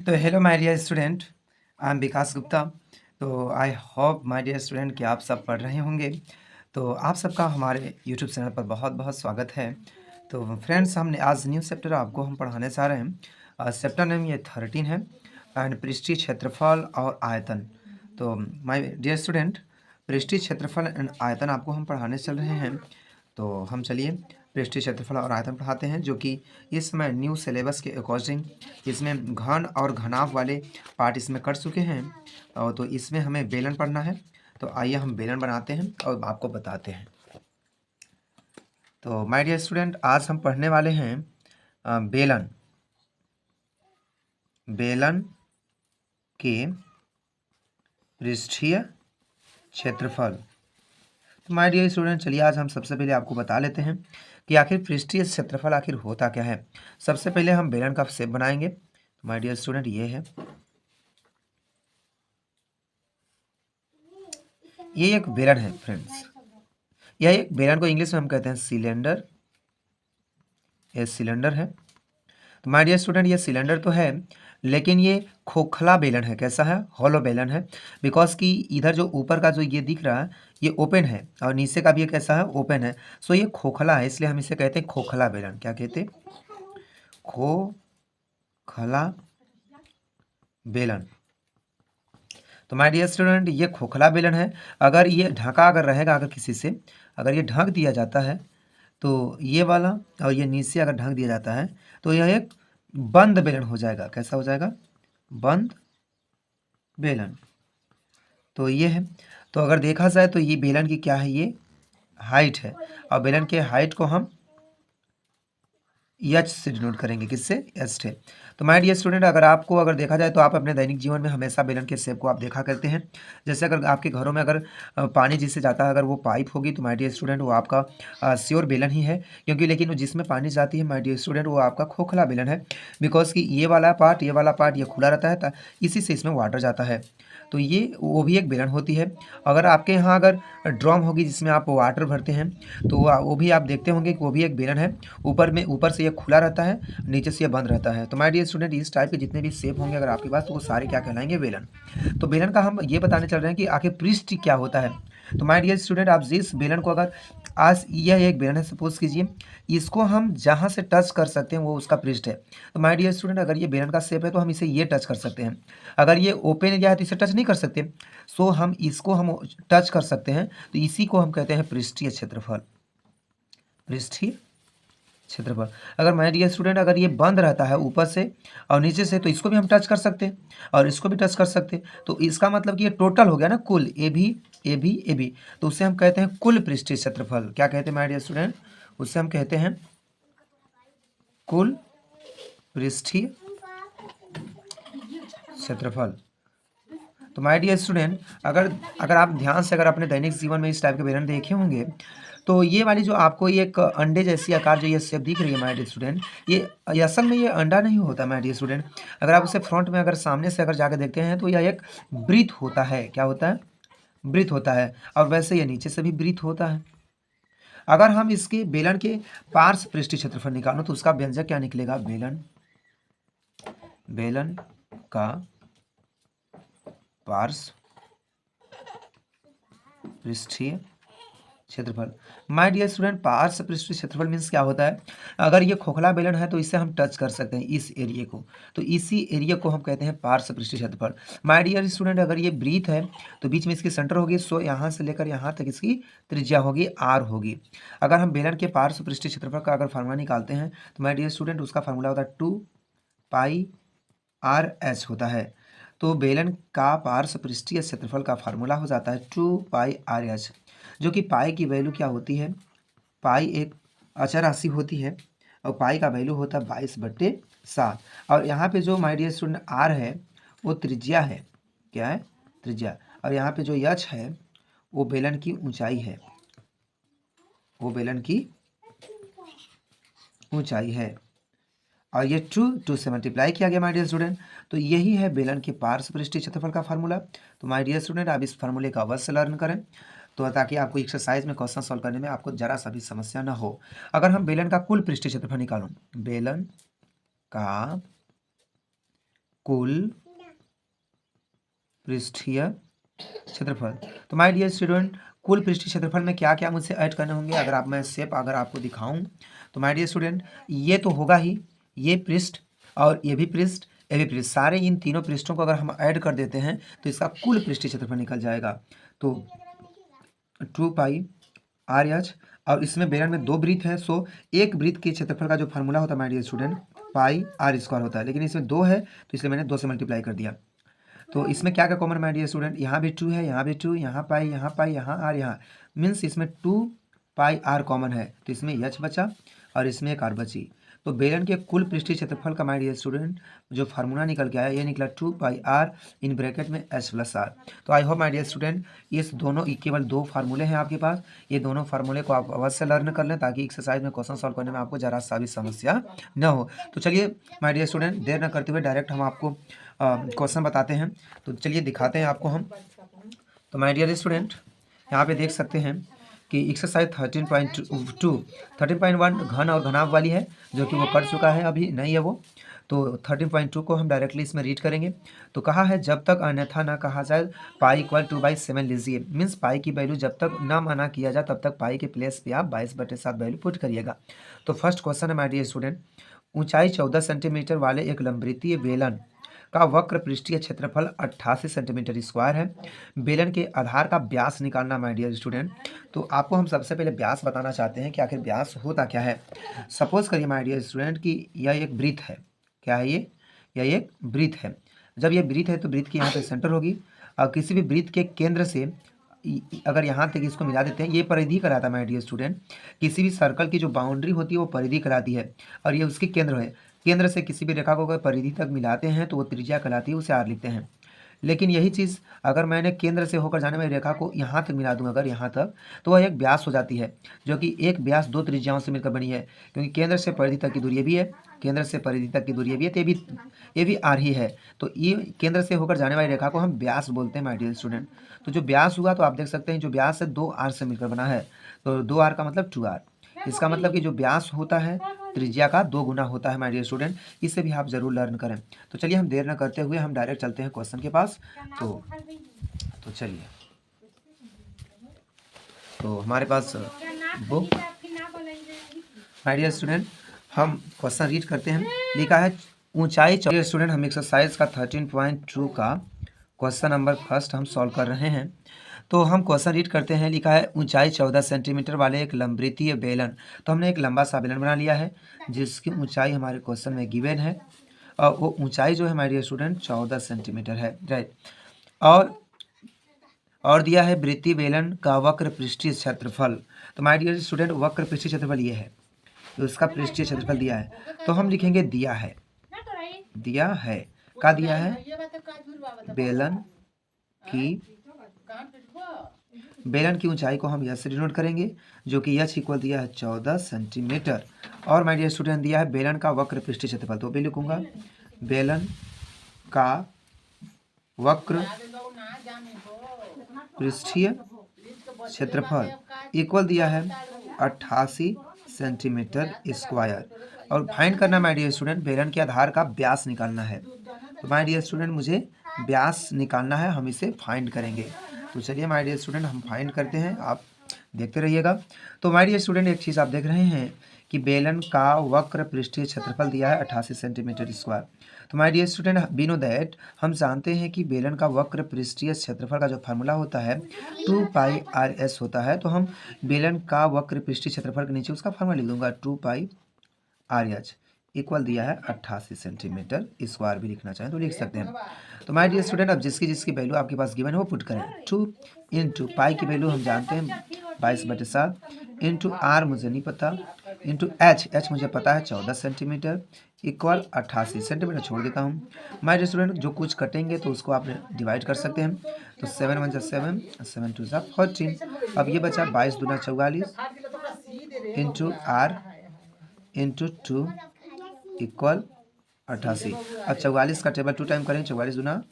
तो hello my dear student, I am Vikas Gupta. तो I hope my dear student कि आप सब पढ़ रहे होंगे। तो आप सबका हमारे यूट्यूब चैनल पर बहुत बहुत स्वागत है। तो फ्रेंड्स, हमने आज न्यू चैप्टर आपको हम पढ़ाने जा रहे हैं। चैप्टर नेम ये 13 है एंड पृष्ठीय क्षेत्रफल और आयतन। तो माय डियर स्टूडेंट, पृष्ठीय क्षेत्रफल एंड आयतन आपको हम पढ़ाने चल रहे हैं। तो हम चलिए पृष्ठीय क्षेत्रफल और आयतन पढ़ाते हैं, जो कि इस समय न्यू सिलेबस के अकॉर्डिंग इसमें घन और घनाभ वाले पार्ट इसमें कर चुके हैं। और तो इसमें हमें बेलन पढ़ना है। तो आइए हम बेलन बनाते हैं और आपको बताते हैं। तो माय डियर स्टूडेंट, आज हम पढ़ने वाले हैं बेलन बेलन के पृष्ठीय क्षेत्रफल। तो माय डियर स्टूडेंट, चलिए आज हम सबसे पहले आपको बता लेते हैं कि आखिर पृष्ठीय क्षेत्रफल आखिर होता क्या है। सबसे पहले हम बेलन का शेप बनाएंगे। तो माय डियर स्टूडेंट, ये एक बेलन है फ्रेंड्स। यह एक बेलन को इंग्लिश में हम कहते हैं सिलेंडर। ये सिलेंडर है। तो माय डियर स्टूडेंट, ये सिलेंडर तो है, लेकिन ये खोखला बेलन है। कैसा है? हॉलो बेलन है। बिकॉज कि इधर जो ऊपर का जो ये दिख रहा है ये ओपन है और नीचे का भी ये कैसा है? ओपन है। सो ये खोखला है, इसलिए हम इसे कहते हैं खोखला बेलन। क्या कहते हैं? खोखला बेलन। तो माय डियर स्टूडेंट, ये खोखला बेलन है। अगर ये ढका अगर रहेगा, अगर किसी से अगर ये ढक दिया जाता है तो ये वाला और ये नीचे अगर ढक दिया जाता है तो यह एक बंद बेलन हो जाएगा। कैसा हो जाएगा? बंद बेलन। तो ये है। तो अगर देखा जाए तो ये बेलन की क्या है? ये हाइट है। और बेलन के हाइट को हम एच से डिनोट करेंगे। किससे? एच से। तो माय डियर स्टूडेंट, अगर देखा जाए तो आप अपने दैनिक जीवन में हमेशा बेलन के शेप को आप देखा करते हैं। जैसे अगर आपके घरों में अगर पानी जिससे जाता है, अगर वो पाइप होगी तो माय डियर स्टूडेंट वो आपका श्योर बेलन ही है। क्योंकि लेकिन वो जिसमें पानी जाती है माय डियर स्टूडेंट, वो आपका खोखला बेलन है। बिकॉज कि ये वाला पार्ट ये खुला रहता है, इसी से इसमें वाटर जाता है। तो ये वो भी एक बेलन होती है। अगर आपके यहाँ अगर ड्रम होगी जिसमें आप वाटर भरते हैं तो वो भी आप देखते होंगे कि वो भी एक बेलन है। ऊपर से ये खुला रहता है, नीचे से ये बंद रहता है। तो माय डियर स्टूडेंट, इस टाइप के जितने भी शेप होंगे अगर आपके पास, तो वो सारे क्या कहलाएंगे? बेलन। तो बेलन का हम ये बताने चल रहे हैं कि आखिर पृष्ठ क्या होता है। तो माय डियर स्टूडेंट, आप जिस बेलन को अगर आज यह एक बेलन है, सपोज कीजिए, इसको हम जहाँ से टच कर सकते हैं वो उसका पृष्ठ है। तो माय डियर स्टूडेंट, अगर ये बेलन का शेप है तो हम इसे ये टच कर सकते हैं। अगर ये ओपन एरिया है तो इसे टच नहीं कर सकते। सो हम इसको हम टच कर सकते हैं। तो इसी को हम कहते हैं पृष्ठीय क्षेत्रफल। पृष्ठीय क्षेत्रफल। अगर माय डियर स्टूडेंट, अगर ये बंद रहता है ऊपर से और नीचे से, तो इसको भी हम टच कर सकते हैं और इसको भी टच कर सकते हैं। तो इसका मतलब कि ये टोटल हो गया ना, कुल ए बी। तो उससे हम कहते हैं कुल पृष्ठीय क्षेत्रफल। क्या कहते हैं माय डियर स्टूडेंट? उससे हम कहते हैं कुल पृष्ठीय क्षेत्रफल। तो माय डियर स्टूडेंट, अगर अगर आप ध्यान से अगर अपने दैनिक जीवन में इस टाइप के बेलन देखे होंगे तो ये वाली जो आपको ये एक अंडे जैसी आकार जो ये शेप दिख रही है माय डियर स्टूडेंट, ये असल में ये अंडा नहीं होता माय डियर स्टूडेंट। अगर आप उसे फ्रंट में अगर सामने से अगर जाकर देखते हैं तो यह एक ब्रीथ होता है। क्या होता है? ब्रीथ होता है। और वैसे ये नीचे से भी ब्रीथ होता है। अगर हम इसके बेलन के पार्श्व पृष्ठीय क्षेत्रफल निकालो तो उसका व्यंजक क्या निकलेगा? बेलन का पार्श्व पृष्ठीय क्षेत्रफल। माय डियर स्टूडेंट, पार्श्व पृष्ठीय क्षेत्रफल मीन्स क्या होता है? अगर ये खोखला बेलन है तो इसे हम टच कर सकते हैं, इस एरिया को। तो इसी एरिया को हम कहते हैं पार्श्व पृष्ठीय क्षेत्रफल। माय डियर स्टूडेंट, अगर ये ब्रीथ है तो बीच में इसकी सेंटर होगी। सो यहाँ से लेकर यहाँ तक इसकी त्रिज्या होगी आर होगी। अगर हम बेलन के पार्श्व पृष्ठीय क्षेत्रफल का अगर फार्मूला निकालते हैं तो माय डियर स्टूडेंट, उसका फार्मूला होता है 2πr/h होता है। तो बेलन का पार्श्व पृष्ठीय क्षेत्रफल का फार्मूला हो जाता है 2πr/h, जो कि पाई की वैल्यू क्या होती है? पाई एक अचर राशि होती है और पाई का वैल्यू होता है 22/7। और यहाँ पे जो माय डियर स्टूडेंट आर है वो त्रिज्या है। क्या है? त्रिज्या। और यहाँ पे जो यच है वो बेलन की ऊंचाई है। वो बेलन की ऊंचाई है। और ये टू से मल्टीप्लाई किया गया माय डियर स्टूडेंट। तो यही है बेलन के पार्श्व पृष्ठीय क्षेत्रफल का फार्मूला। तो माय डियर स्टूडेंट, आप इस फार्मूले का अवश्य लर्न करें, तो ताकि आपको एक्सरसाइज में क्वेश्चन सॉल्व करने में आपको जरा सा भी समस्या ना हो। अगर हम बेलन का कुल पृष्ठीय क्षेत्रफल निकालूं, बेलन का कुल पृष्ठीय क्षेत्रफल। तो माय डियर स्टूडेंट, कुल पृष्ठीय क्षेत्रफल में क्या क्या मुझसे ऐड करने होंगे, अगर मैं शेप अगर आपको दिखाऊं तो माय डियर स्टूडेंट ये तो होगा ही, ये पृष्ठ और ये भी पृष्ठ, ये भी पृष्ठ, सारे इन तीनों पृष्ठों को अगर हम ऐड कर देते हैं तो इसका कुल पृष्ठीय क्षेत्रफल निकल जाएगा। तो 2πr/h, और इसमें बेलन में 2 वृत्त है, सो एक वृत्त के क्षेत्रफल का जो फार्मूला होता है माय डियर स्टूडेंट πr² होता है, लेकिन इसमें 2 है तो इसलिए मैंने 2 से मल्टीप्लाई कर दिया। तो इसमें क्या क्या कॉमन माय डियर स्टूडेंट, यहाँ भी 2 है, यहाँ भी 2, यहाँ पाई, यहाँ पाई, यहाँ आर, यहाँ मीन्स इसमें 2πr कॉमन है, तो इसमें h बचा और इसमें एक r बची। तो बेलन के कुल पृष्ठीय क्षेत्रफल का माय डियर स्टूडेंट जो फार्मूला निकल के आया ये निकला 2πr इन ब्रैकेट में h+r। तो I hope my dear student इस दोनों केवल 2 फार्मूले हैं आपके पास, ये दोनों फार्मूले को आप अवश्य लर्न कर लें ताकि एक्सरसाइज में क्वेश्चन सॉल्व करने में आपको जरा सा भी समस्या न हो। तो चलिए माय डियर स्टूडेंट देर न करते हुए डायरेक्ट हम आपको क्वेश्चन बताते हैं। तो चलिए दिखाते हैं आपको हम। तो माय डियर स्टूडेंट यहाँ पे देख सकते हैं कि एक्सरसाइज 13.1 घन और घनाभ वाली है, जो कि वो कर चुका है, अभी नहीं है वो। तो 13.2 को हम डायरेक्टली इसमें रीड करेंगे। तो कहा है जब तक अन्यथा ना कहा जाए पाई इक्वल 2/7 लीजिए, मीन्स पाई की वैल्यू जब तक ना मना किया जाए तब तक पाई के प्लेस पे आप 22/7 वैल्यू पुट करिएगा। तो फर्स्ट क्वेश्चन है माय डियर स्टूडेंट, ऊंचाई 14 सेंटीमीटर वाले एक लंबवृत्तीय बेलन का वक्र पृष्ठीय क्षेत्रफल 88 सेंटीमीटर स्क्वायर है। बेलन के आधार का व्यास निकालना माय डियर स्टूडेंट। तो आपको हम सबसे पहले व्यास बताना चाहते हैं कि आखिर व्यास होता क्या है। सपोज करिए माय डियर स्टूडेंट कि यह एक वृत्त है, क्या है ये, यह एक वृत्त है। जब यह वृत्त है तो वृत्त की यहाँ पे सेंटर होगी और किसी भी वृत्त के केंद्र से अगर यहाँ तक इसको मिला देते हैं, ये परिधि कराता है माय डियर स्टूडेंट। किसी भी सर्कल की जो बाउंड्री होती है वो परिधि कराती है और ये उसके केंद्र है। केंद्र से किसी भी रेखा को अगर परिधि तक मिलाते हैं तो वो त्रिज्या कहलाती है, उसे आर लिखते हैं। लेकिन यही चीज़ अगर मैंने केंद्र से होकर जाने वाली रेखा को यहाँ तक मिला दूँ अगर यहाँ तक, तो वह एक व्यास हो जाती है, जो कि एक व्यास 2 त्रिज्याओं से मिलकर बनी है। क्योंकि केंद्र से परिधि तक की दूरी ये भी है, केंद्र से परिधि तक की दूरी ये भी है, तो ये भी आर ही है। तो ये केंद्र से होकर जाने वाली रेखा को हम व्यास बोलते हैं माय डियर स्टूडेंट। तो जो व्यास हुआ तो आप देख सकते हैं जो व्यास है 2r से मिलकर बना है, तो 2r का मतलब 2r। इसका मतलब कि जो व्यास होता है त्रिज्या का 2 गुना होता है माय डियर स्टूडेंट। इसे भी आप जरूर लर्न करें। तो चलिए हम देर न करते हुए हम डायरेक्ट चलते हैं क्वेश्चन के पास। तो चलिए, तो हमारे पास बुक माय डियर स्टूडेंट हम क्वेश्चन रीड करते हैं। लिखा है ऊंचाई स्टूडेंट, हम एक्सरसाइज का 13.2 का क्वेश्चन नंबर फर्स्ट हम सॉल्व कर रहे हैं। तो हम क्वेश्चन रीड करते हैं। लिखा है ऊंचाई 14 सेंटीमीटर वाले एक लंबवृत्तीय बेलन। तो हमने एक लंबा सा बेलन बना लिया है जिसकी ऊंचाई हमारे क्वेश्चन में गिवन है और वो ऊंचाई जो है माय डियर स्टूडेंट 14 सेंटीमीटर है, राइट। और दिया है वृत्तीय बेलन का वक्र पृष्ठीय क्षेत्रफल। तो माय डियर स्टूडेंट वक्र पृष्ठीय क्षेत्रफल ये है, तो इसका पृष्ठीय क्षेत्रफल दिया है। तो हम लिखेंगे दिया है, दिया है का दिया है बेलन की ऊंचाई को हम यह से डिनोट करेंगे, जो कि यह इक्वल दिया है 14 सेंटीमीटर। और माय डियर स्टूडेंट दिया है बेलन का वक्र पृष्ठीय क्षेत्रफल। तो भी लिखूंगा बेलन का वक्र पृष्ठीय क्षेत्रफल इक्वल दिया है 88 सेंटीमीटर स्क्वायर। और फाइंड करना माय डियर स्टूडेंट बेलन के आधार का व्यास निकालना है। तो माय डियर स्टूडेंट मुझे व्यास निकालना है, हम इसे फाइंड करेंगे। तो चलिए माय डियर स्टूडेंट हम फाइंड करते हैं, आप देखते रहिएगा। तो माय डियर स्टूडेंट एक चीज़ आप देख रहे हैं कि बेलन का वक्र पृष्ठीय क्षेत्रफल दिया है 88 सेंटीमीटर स्क्वायर। तो my dear student we know that, हम जानते हैं कि बेलन का वक्र पृष्ठीय क्षेत्रफल का जो फार्मूला होता है 2πrs होता है। तो हम बेलन का वक्र पृष्ठीय क्षेत्रफल के नीचे उसका फार्मूला लिख दूंगा 2πrh इक्वल दिया है 88 सेंटीमीटर स्क्वायर। भी लिखना चाहें तो लिख सकते हैं। तो माय डियर स्टूडेंट अब जिसकी जिसकी वैल्यू आपके पास गिवन है वो पुट करें। 2 इंटू पाई की वैल्यू हम जानते हैं 22/7 इंटू आर मुझे नहीं पता इंटू एच मुझे पता है 14 सेंटीमीटर इक्वल 88 सेंटीमीटर छोड़ देता हूँ। माय डियर स्टूडेंट जो कुछ कटेंगे तो उसको आप डिवाइड कर सकते हैं। तो 7 1 जा 7, 7 2 जा 14। अब ये बचा 22 दूना 44 इंटू आर इंटू 2 इक्वल 88। अब 44 का टेबल 2 टाइम करें, 44 दूना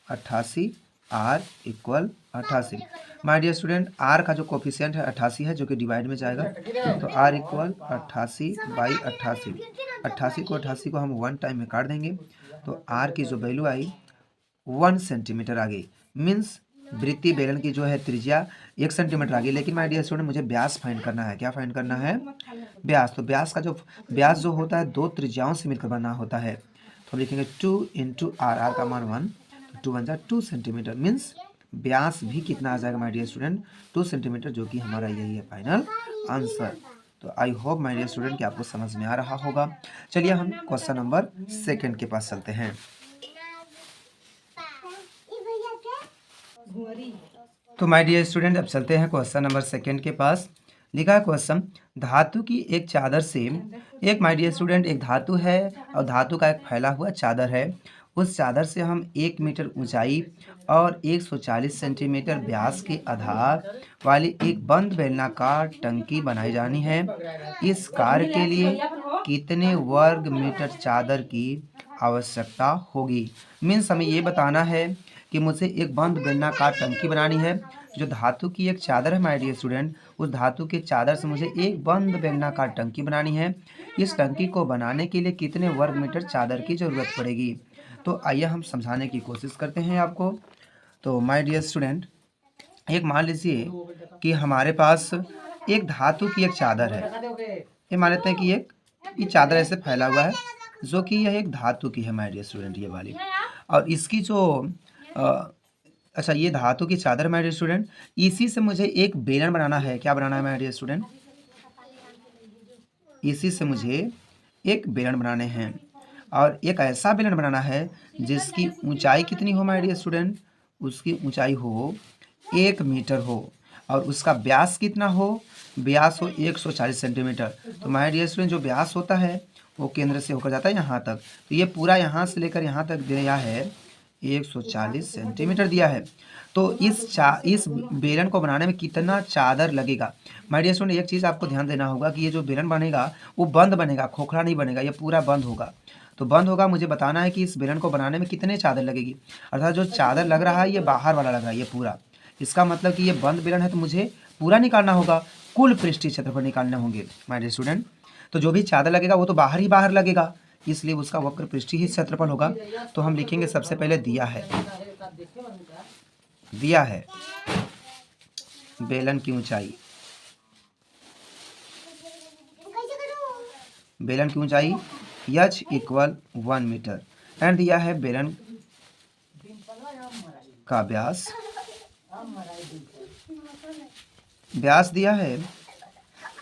88 r equal 88। My dear student r का जो कोफिशिएंट है 88 है, जो कि डिवाइड में जाएगा। तो आर इक्वल 88/88। 88 को 88 को हम 1 टाइम में काट देंगे तो आर की जो वैल्यू आई 1 सेंटीमीटर आ गई। मीन्स वृत्तीय बेलन की जो है त्रिज्या 1 सेंटीमीटर आ गई। लेकिन माय डियर स्टूडेंट मुझे व्यास फाइंड करना है। क्या फाइंड करना है? व्यास। तो व्यास जो होता है दो त्रिज्याओं से मिलकर बना होता है। तो हम लिखेंगे 2 इंटू आर, आर का मान 1, तो 2 बन जाए 2 सेंटीमीटर। मीन्स व्यास भी कितना आ जाएगा माय डियर स्टूडेंट? 2 सेंटीमीटर, जो कि हमारा यही है फाइनल आंसर। तो I hope my dear student कि आपको समझ में आ रहा होगा। चलिए हम क्वेश्चन नंबर 2 के पास चलते हैं। तो माय डियर स्टूडेंट अब चलते हैं क्वेश्चन नंबर 2 के पास। लिखा है क्वेश्चन, धातु की एक चादर से, एक माय डियर स्टूडेंट एक धातु है और धातु का एक फैला हुआ चादर है। उस चादर से हम 1 मीटर ऊंचाई और 140 सेंटीमीटर व्यास के आधार वाली एक बंद बेलनाकार टंकी बनाई जानी है। इस कार्य के लिए कितने वर्ग मीटर चादर की आवश्यकता होगी? मीन्स हमें ये बताना है कि मुझे एक बंद बेलनाकार टंकी बनानी है। जो धातु की एक चादर है माय डियर स्टूडेंट, उस धातु के चादर से मुझे एक बंद बेलनाकार टंकी बनानी है। इस टंकी को बनाने के लिए कितने वर्ग मीटर चादर की ज़रूरत पड़ेगी? तो आइए हम समझाने की कोशिश करते हैं आपको। तो माय डियर स्टूडेंट, एक मान लीजिए कि हमारे पास एक धातु की एक चादर है। ये मान लेते हैं कि ये चादर ऐसे फैला हुआ है, जो कि यह एक धातु की है माय डियर स्टूडेंट, ये वाली। और इसकी जो अच्छा, ये धातु की चादर माय डियर स्टूडेंट, इसी से मुझे एक बेलन बनाना है। क्या बनाना है माय डियर स्टूडेंट? इसी से मुझे एक बेलन बनाने हैं, और एक ऐसा बेलन बनाना है जिसकी ऊंचाई कितनी हो माय डियर स्टूडेंट? उसकी ऊंचाई हो 1 मीटर हो, और उसका व्यास कितना हो? व्यास हो 140 सेंटीमीटर। तो माय डियर स्टूडेंट, जो व्यास होता है वो केंद्र से होकर जाता है यहाँ तक। तो ये पूरा यहाँ से लेकर यहाँ तक दिया है 140 सेंटीमीटर दिया है। तो इस बेलन को बनाने में कितना चादर लगेगा? माय डियर स्टूडेंट, एक चीज़ आपको ध्यान देना होगा कि ये जो बेलन बनेगा वो बंद बनेगा, खोखला नहीं बनेगा, ये पूरा बंद होगा। तो बंद होगा, मुझे बताना है कि इस बेलन को बनाने में कितने चादर लगेगी। अर्थात जो चादर लग रहा है ये बाहर वाला लग रहा है, ये पूरा। इसका मतलब कि ये बंद बेलन है, तो मुझे पूरा निकालना होगा, कुल पृष्ठीय क्षेत्रफल निकालने होंगे माय डियर स्टूडेंट। तो जो भी चादर लगेगा वो तो बाहर ही बाहर लगेगा, इसलिए उसका वक्र पृष्ठीय ही क्षेत्रफल होगा। तो हम लिखेंगे सबसे पहले दिया है बेलन की ऊंचाई, बेलन की ऊंचाई h इक्वल 1 मीटर, एंड दिया है बेलन का व्यास, व्यास दिया है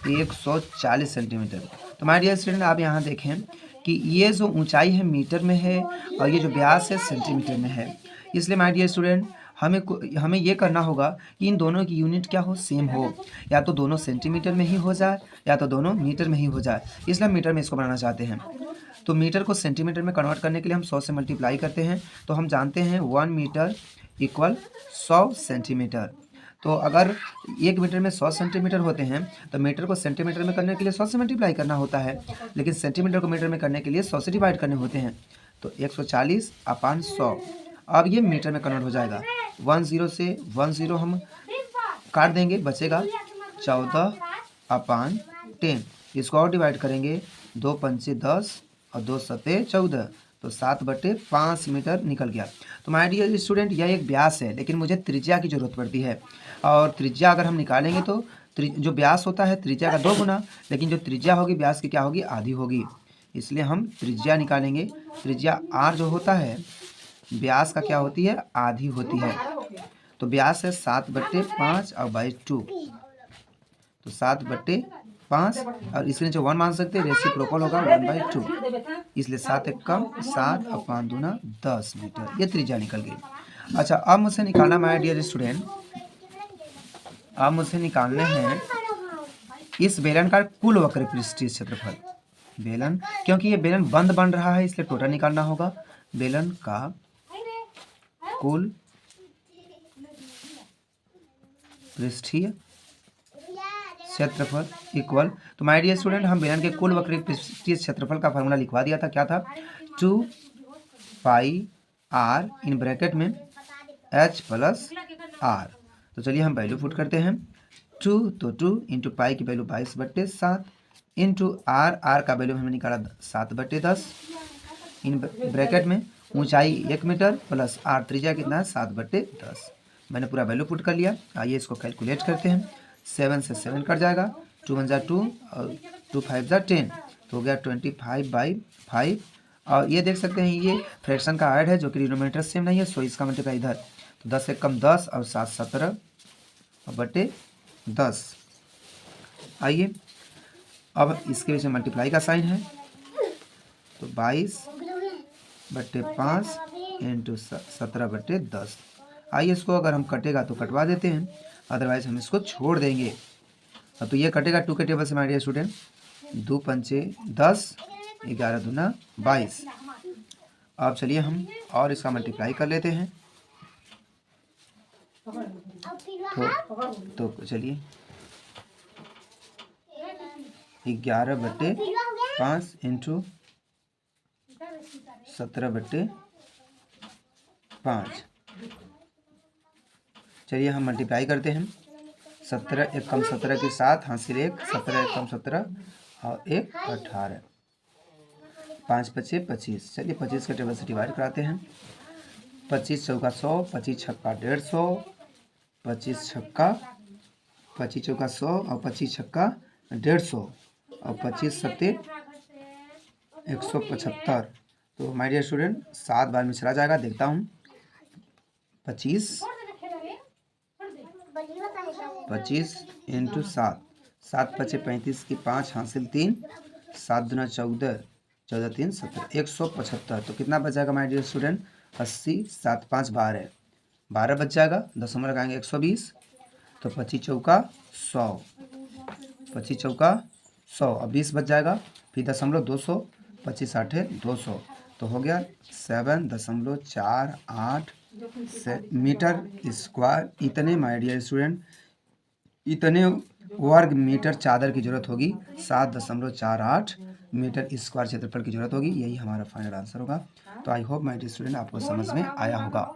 140 सेंटीमीटर। तो माय डियर स्टूडेंट, आप यहाँ देखें कि ये जो ऊंचाई है मीटर में है और ये जो व्यास है सेंटीमीटर में है। इसलिए माय डियर स्टूडेंट, हमें ये करना होगा कि इन दोनों की यूनिट क्या हो? सेम हो। या तो दोनों सेंटीमीटर में ही हो जाए या तो दोनों मीटर में ही हो जाए, इसलिए हम मीटर में इसको बनाना चाहते हैं। तो मीटर को सेंटीमीटर में कन्वर्ट करने के लिए हम 100 से मल्टीप्लाई करते हैं। तो हम जानते हैं 1 मीटर इक्वल 100 सेंटीमीटर। तो अगर 1 मीटर में 100 सेंटीमीटर होते हैं तो मीटर को सेंटीमीटर में करने के लिए 100 से मल्टीप्लाई करना होता है, लेकिन सेंटीमीटर को मीटर में करने के लिए 100 से डिवाइड करने होते हैं। तो 140/100, अब ये मीटर में कन्वर्ट हो जाएगा। 10 से 10 हम काट देंगे, बचेगा 14/10। इसको और डिवाइड करेंगे, 2 पंचे 10 और 2 सते 14, तो 7/5 मीटर निकल गया। तो माय डियर स्टूडेंट, यह एक व्यास है, लेकिन मुझे त्रिज्या की जरूरत पड़ती है। और त्रिज्या अगर हम निकालेंगे तो जो व्यास होता है त्रिज्या का 2 गुना, लेकिन जो त्रिज्या होगी व्यास की क्या होगी? आधी होगी। इसलिए हम त्रिज्या निकालेंगे। त्रिज्या r जो होता है व्यास का क्या होती है? आधी होती है। तो व्यास है 7/5 और बाई 2, तो 7/5, और इसलिए जो 1 मान सकते हैं, रेसिप्रोकल होगा 1/2, इसलिए 7 एक कम 7 और 5 दूना 10 मीटर, ये त्रिज्या निकल गई। अच्छा, अब मुझसे निकालना माय डियर स्टूडेंट, अब मुझसे निकालने हैं इस बेलन का कुल वक्र पृष्ठीय क्षेत्रफल। बेलन, क्योंकि ये बेलन बंद बन रहा है इसलिए टोटल निकालना होगा। बेलन का कुल पृष्ठीय क्षेत्रफल इक्वल, तो माय डियर स्टूडेंट, हम बेलन के कुल वक्र पृष्ठीय क्षेत्रफल का फार्मूला लिखवा दिया था। क्या था? 2 पाई r इन ब्रैकेट में h प्लस r। तो चलिए हम वैल्यू पुट करते हैं। 2 तो 2 इंटू पाई की वैल्यू 22/7 इंटू r का वैल्यू हमने निकाला 7/10, इन ब्रैकेट में ऊंचाई 1 मीटर प्लस r त्रिज्या कितना है 7/10। मैंने पूरा वैल्यू पुट कर लिया। आइए इसको कैलकुलेट करते हैं। 7 से 7 कट जाएगा, 2 1 जा 2 और 2 5 जा 10, तो हो गया 25/5। और ये देख सकते हैं ये फ्रैक्शन का ऐड है जो कि डिनोमिनेटर सेम नहीं है, सो इसका मल्टीप्लाई इधर, तो 10 एक कम 10 और 7 17 और बटे 10। आइए अब इसके बीच में मल्टीप्लाई का साइन है, तो 22/5 इंटू 17/10। आइए इसको अगर हम कटेगा तो कटवा देते हैं, अदरवाइज हम इसको छोड़ देंगे। तो ये कटेगा 2 के टेबल से माय डियर स्टूडेंट, 2 पंचे 10, 11 दूना 22। अब चलिए हम और इसका मल्टीप्लाई कर लेते हैं। तो चलिए 11/5 इंटू 17/5। चलिए हम मल्टीप्लाई करते हैं। 17 एक कम 17 के साथ हासिल 1, 17 एक कम 17 और 1 18, 5 5 25। चलिए 25 के टेबल से डिवाइड कराते हैं। 25 चौका 100, 25 छक्का 150, 25 छक्का 25 चौका 100 और 25 छक्का 150 और 25 सत्ते 175। तो माय डियर स्टूडेंट 7 बार में चला जाएगा, देखता हूँ। 25 इंटू 7, 7 5 35 की 5 हासिल 3, 7 दूना 14, 14 3 17, 175। तो कितना बच जाएगा माय डियर स्टूडेंट? 80, 7 5 12, 12 बच जाएगा। दशमलव लगाएंगे 120, तो 25 चौका 100, 25 चौका 100 और 20 बच जाएगा। फिर दशमलव 200, 25 8 200, तो हो गया 7.48 मीटर स्क्वायर। इतने माय डियर स्टूडेंट, इतने वर्ग मीटर चादर की जरूरत होगी, 7.48 मीटर स्क्वायर क्षेत्रफल की जरूरत होगी। यही हमारा फाइनल आंसर होगा। तो I hope my dear student आपको समझ में आया होगा।